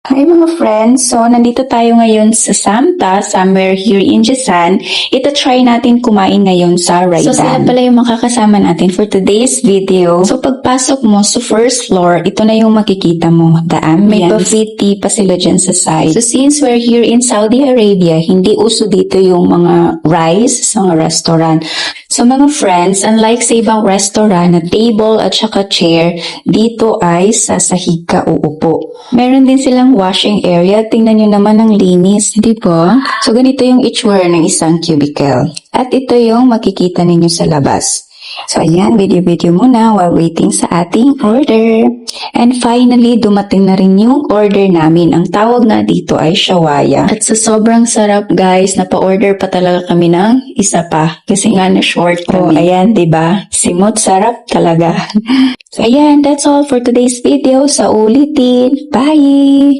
Hi mga friends! So, nandito tayo ngayon sa Samta, somewhere here in Jisan. Ito-try natin kumain ngayon sa Raidan. So, sila pala yung makakasama natin for today's video. So, pagpasok mo sa first floor, ito na yung makikita mo. The ambience. May buffet tea pa sila dyan sa side. So, since we're here in Saudi Arabia, hindi uso dito yung mga rice sa mga restaurant. So, mga friends, unlike sa ibang restaurant na table at saka chair, dito ay sa sahig ka uupo. Meron din silang washing area. Tingnan nyo naman ang linis, di ba? So, ganito yung itsura ng isang cubicle. At ito yung makikita ninyo sa labas. So, ayan, video-video muna while waiting sa ating order. And finally, dumating na rin yung order namin. Ang tawag nga dito ay shawaya. At sa sobrang sarap, guys, napa-order pa talaga kami ng isa pa. Kasi nga na-short kami. Oh, ayan, diba? Simot, sarap talaga. So, ayan, that's all for today's video. Sa ulitin. Bye!